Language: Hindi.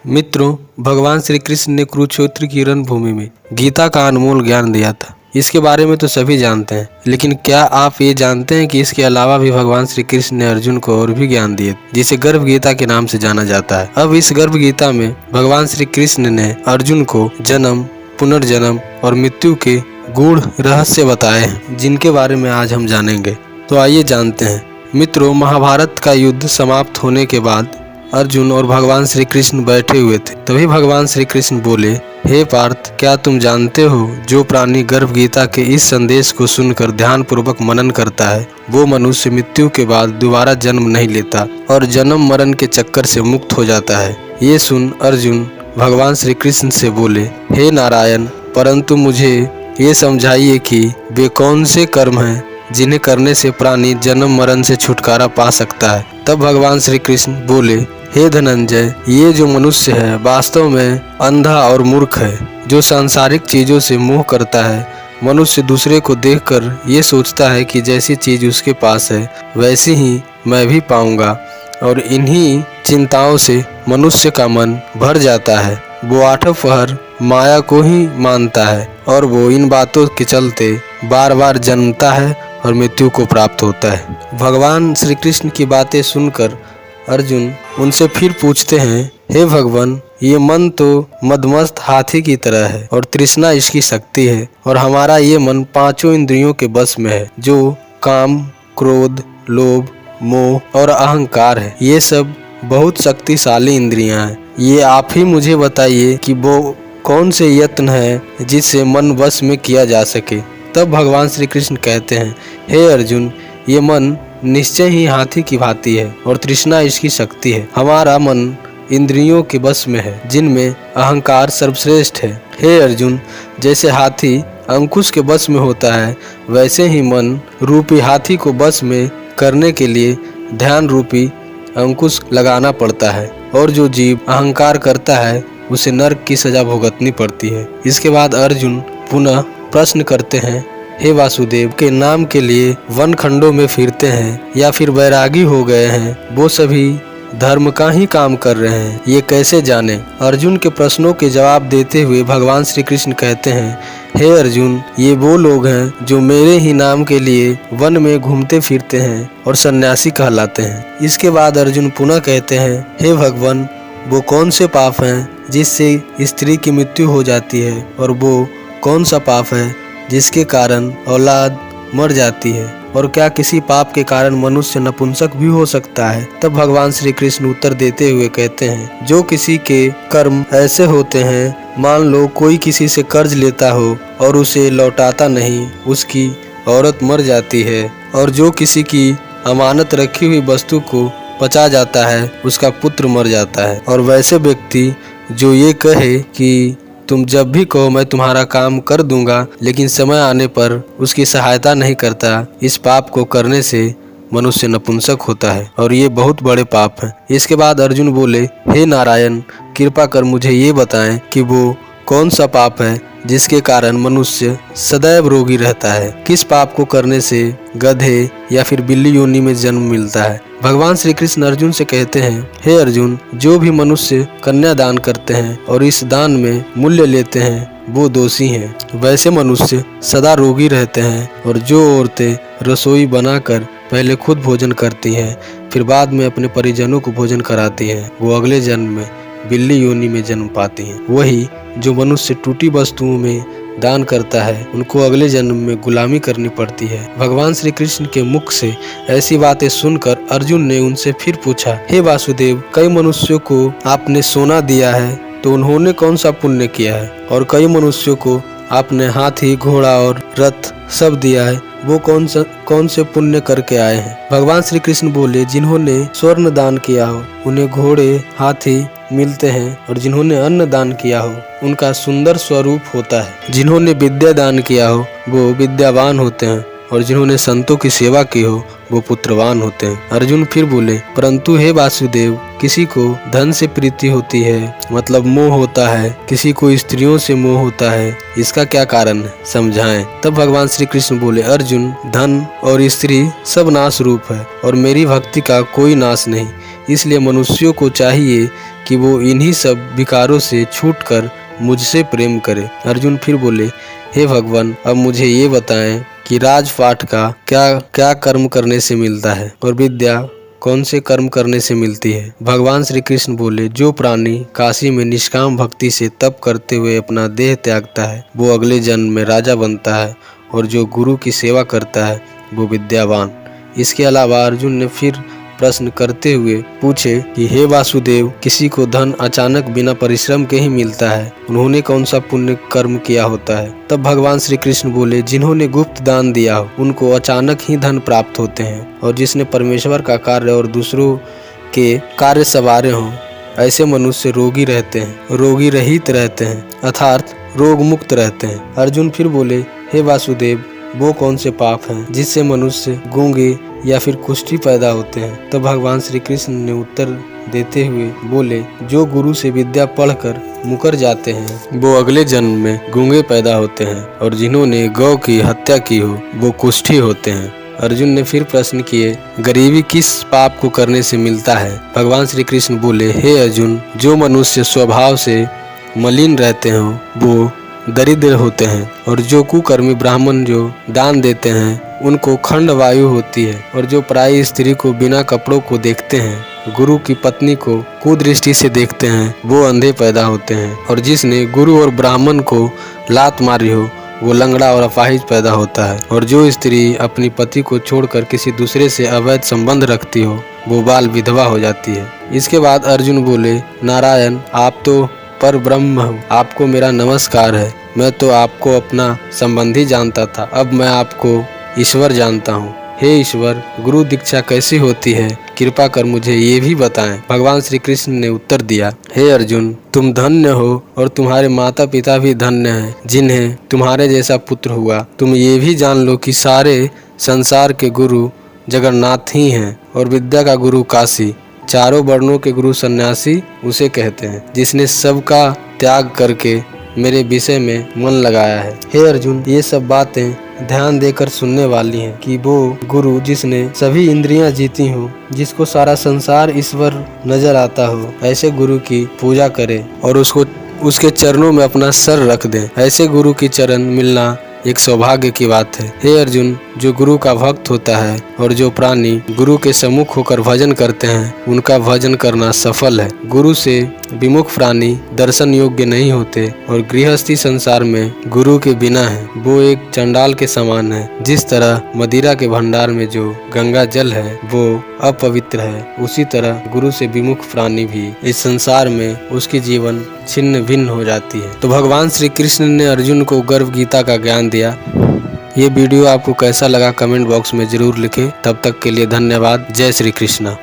मित्रों, भगवान श्री कृष्ण ने कुरुक्षेत्र की रणभूमि में गीता का अनमोल ज्ञान दिया था। इसके बारे में तो सभी जानते हैं, लेकिन क्या आप ये जानते हैं कि इसके अलावा भी भगवान श्री कृष्ण ने अर्जुन को और भी ज्ञान दिए, जिसे गर्भ गीता के नाम से जाना जाता है। अब इस गर्भ गीता में भगवान श्री कृष्ण ने अर्जुन को जन्म, पुनर्जन्म और मृत्यु के गूढ़ रहस्य बताए हैं, जिनके बारे में आज हम जानेंगे। तो आइए जानते हैं। मित्रों, महाभारत का युद्ध समाप्त होने के बाद अर्जुन और भगवान श्री कृष्ण बैठे हुए थे। तभी भगवान श्री कृष्ण बोले, हे पार्थ, क्या तुम जानते हो जो प्राणी गर्भ गीता के इस संदेश को सुनकर ध्यान पूर्वक मनन करता है, वो मनुष्य मृत्यु के बाद दोबारा जन्म नहीं लेता और जन्म मरण के चक्कर से मुक्त हो जाता है। ये सुन अर्जुन भगवान श्री कृष्ण से बोले, हे नारायण, परंतु मुझे ये समझाइए कि वे कौन से कर्म हैं जिन्हें करने से प्राणी जन्म मरण से छुटकारा पा सकता है। तब भगवान श्री कृष्ण बोले, हे धनंजय, ये जो मनुष्य है वास्तव में अंधा और मूर्ख है, जो सांसारिक चीजों से मोह करता है। मनुष्य दूसरे को देखकर ये सोचता है कि जैसी चीज उसके पास है वैसी ही मैं भी पाऊंगा, और इन्हीं चिंताओं से मनुष्य का मन भर जाता है। वो आठों पहर माया को ही मानता है और वो इन बातों के चलते बार बार जन्मता है और मृत्यु को प्राप्त होता है। भगवान श्री कृष्ण की बातें सुनकर अर्जुन उनसे फिर पूछते हैं, हे भगवान, ये मन तो मदमस्त हाथी की तरह है और तृष्णा इसकी शक्ति है, और हमारा ये मन पांचों इंद्रियों के बस में है, जो काम, क्रोध, लोभ, मोह और अहंकार है। ये सब बहुत शक्तिशाली इंद्रियां हैं। ये आप ही मुझे बताइए कि वो कौन से यत्न है जिससे मन वश में किया जा सके। तब भगवान श्री कृष्ण कहते हैं, हे अर्जुन, ये मन निश्चय ही हाथी की भांति है और तृष्णा इसकी शक्ति है। हमारा मन इंद्रियों के बस में है, जिनमें अहंकार सर्वश्रेष्ठ है। हे अर्जुन, जैसे हाथी अंकुश के बस में होता है, वैसे ही मन रूपी हाथी को बस में करने के लिए ध्यान रूपी अंकुश लगाना पड़ता है, और जो जीव अहंकार करता है उसे नरक की सजा भुगतनी पड़ती है। इसके बाद अर्जुन पुनः प्रश्न करते हैं, हे वासुदेव, के नाम के लिए वन खंडों में फिरते हैं या फिर वैरागी हो गए हैं, वो सभी धर्म का ही काम कर रहे हैं, ये कैसे जाने। अर्जुन के प्रश्नों के जवाब देते हुए भगवान श्री कृष्ण कहते हैं, हे अर्जुन, ये वो लोग हैं जो मेरे ही नाम के लिए वन में घूमते फिरते हैं और सन्यासी कहलाते हैं। इसके बाद अर्जुन पुनः कहते हैं, हे भगवान, वो कौन से पाप हैं जिससे स्त्री की मृत्यु हो जाती है, और वो कौन सा पाप है जिसके कारण औलाद मर जाती है, और क्या किसी पाप के कारण मनुष्य नपुंसक भी हो सकता है। तब भगवान श्री कृष्ण उत्तर देते हुए कहते हैं, जो किसी के कर्म ऐसे होते हैं, मान लो कोई किसी से कर्ज लेता हो और उसे लौटाता नहीं, उसकी औरत मर जाती है, और जो किसी की अमानत रखी हुई वस्तु को पचा जाता है, उसका पुत्र मर जाता है, और वैसे व्यक्ति जो ये कहे कि तुम जब भी कहो मैं तुम्हारा काम कर दूंगा, लेकिन समय आने पर उसकी सहायता नहीं करता, इस पाप को करने से मनुष्य नपुंसक होता है, और ये बहुत बड़े पाप हैं। इसके बाद अर्जुन बोले, हे नारायण, कृपा कर मुझे ये बताएं कि वो कौन सा पाप है जिसके कारण मनुष्य सदैव रोगी रहता है। किस पाप को करने से गधे या फिर बिल्ली योनि में जन्म मिलता है। भगवान श्री कृष्ण अर्जुन से कहते हैं, हे अर्जुन, जो भी मनुष्य कन्या दान करते हैं और इस दान में मूल्य लेते हैं, वो दोषी हैं। वैसे मनुष्य सदा रोगी रहते हैं, और जो औरतें रसोई बनाकर पहले खुद भोजन करती हैं, फिर बाद में अपने परिजनों को भोजन कराती हैं, वो अगले जन्म में बिल्ली योनि में जन्म पाती हैं। वही जो मनुष्य टूटी वस्तुओं में दान करता है, उनको अगले जन्म में गुलामी करनी पड़ती है। भगवान श्री कृष्ण के मुख से ऐसी बातें सुनकर अर्जुन ने उनसे फिर पूछा, हे वासुदेव, कई मनुष्यों को आपने सोना दिया है, तो उन्होंने कौन सा पुण्य किया है, और कई मनुष्यों को आपने हाथी, घोड़ा और रथ सब दिया है, वो कौन से पुण्य करके आए हैं। भगवान श्री कृष्ण बोले, जिन्होंने स्वर्ण दान किया हो उन्हें घोड़े, हाथी मिलते हैं, और जिन्होंने अन्न दान किया हो उनका सुंदर स्वरूप होता है। जिन्होंने विद्या दान किया हो वो विद्यावान होते हैं, और जिन्होंने संतों की सेवा की हो वो पुत्रवान होते हैं। अर्जुन फिर बोले, परंतु हे वासुदेव, किसी को धन से प्रीति होती है, मतलब मोह होता है, किसी को स्त्रियों से मोह होता है, इसका क्या कारण है, समझाएं। तब भगवान श्री कृष्ण बोले, अर्जुन, धन और स्त्री सब नाश रूप है, और मेरी भक्ति का कोई नाश नहीं। इसलिए मनुष्यों को चाहिए कि वो इन्हीं सब विकारों से छूटकर मुझसे प्रेम करे। अर्जुन फिर बोले, हे भगवान, अब मुझे ये बताएं कि राजपाट का क्या क्या कर्म करने से मिलता है और विद्या कौन से कर्म करने से मिलती है। भगवान श्री कृष्ण बोले, जो प्राणी काशी में निष्काम भक्ति से तप करते हुए अपना देह त्यागता है वो अगले जन्म में राजा बनता है, और जो गुरु की सेवा करता है वो विद्यावान। इसके अलावा अर्जुन ने फिर प्रश्न करते हुए पूछे कि हे वासुदेव, किसी को धन अचानक बिना परिश्रम के ही मिलता है, उन्होंने कौन सा पुण्य कर्म किया होता है। तब भगवान श्री कृष्ण बोले, जिन्होंने गुप्त दान दिया हो उनको अचानक ही धन प्राप्त होते हैं, और जिसने परमेश्वर का कार्य और दूसरों के कार्य संवारे हों, ऐसे मनुष्य रोगी रहते हैं, रोगी रहित रहते हैं, अर्थात रोग मुक्त रहते हैं। अर्जुन फिर बोले, हे वासुदेव, वो कौन से पाप हैं जिससे मनुष्य गूंगे या फिर कुष्ठी पैदा होते हैं। तब भगवान श्री कृष्ण ने उत्तर देते हुए बोले, जो गुरु से विद्या पढ़कर मुकर जाते हैं वो अगले जन्म में गूंगे पैदा होते हैं, और जिन्होंने गौ की हत्या की हो वो कुष्ठी होते हैं। अर्जुन ने फिर प्रश्न किए, गरीबी किस पाप को करने से मिलता है। भगवान श्री कृष्ण बोले, हे अर्जुन, जो मनुष्य स्वभाव से मलिन रहते हों वो दरिद्र होते हैं, और जो कुकर्मी ब्राह्मण जो दान देते हैं उनको खंड वायु होती है, और जो पराई स्त्री को बिना कपड़ों को देखते हैं, गुरु की पत्नी को कुदृष्टि से देखते हैं, वो अंधे पैदा होते हैं, और जिसने गुरु और ब्राह्मण को लात मारी हो वो लंगड़ा और अपाहिज पैदा होता है, और जो स्त्री अपनी पति को छोड़कर किसी दूसरे से अवैध संबंध रखती हो वो बाल विधवा हो जाती है। इसके बाद अर्जुन बोले, नारायण, आप तो पर ब्रह्म हो, आपको मेरा नमस्कार है। मैं तो आपको अपना संबंधी जानता था, अब मैं आपको ईश्वर जानता हूँ। हे ईश्वर, गुरु दीक्षा कैसी होती है, कृपा कर मुझे ये भी बताएं। भगवान श्री कृष्ण ने उत्तर दिया, हे अर्जुन, तुम धन्य हो और तुम्हारे माता पिता भी धन्य हैं जिन्हें तुम्हारे जैसा पुत्र हुआ। तुम ये भी जान लो कि सारे संसार के गुरु जगन्नाथ ही हैं, और विद्या का गुरु काशी, चारों वर्णों के गुरु सन्यासी उसे कहते हैं, जिसने सबका त्याग करके मेरे विषय में मन लगाया है। हे अर्जुन, ये सब बातें ध्यान देकर सुनने वाली हैं कि वो गुरु जिसने सभी इंद्रियां जीती हो, जिसको सारा संसार ईश्वर नजर आता हो, ऐसे गुरु की पूजा करे और उसके चरणों में अपना सर रख दे। ऐसे गुरु की चरण मिलना एक सौभाग्य की बात है। हे अर्जुन, जो गुरु का भक्त होता है और जो प्राणी गुरु के सम्मुख होकर भजन करते हैं उनका भजन करना सफल है। गुरु से विमुख प्राणी दर्शन योग्य नहीं होते, और गृहस्थी संसार में गुरु के बिना है वो एक चंडाल के समान है। जिस तरह मदिरा के भंडार में जो गंगा जल है वो अपवित्र है, उसी तरह गुरु से विमुख प्राणी भी इस संसार में उसकी जीवन छिन्न भिन्न हो जाती है। तो भगवान श्री कृष्ण ने अर्जुन को गर्भ गीता का ज्ञान दिया। ये वीडियो आपको कैसा लगा कमेंट बॉक्स में जरूर लिखें। तब तक के लिए धन्यवाद। जय श्री कृष्ण।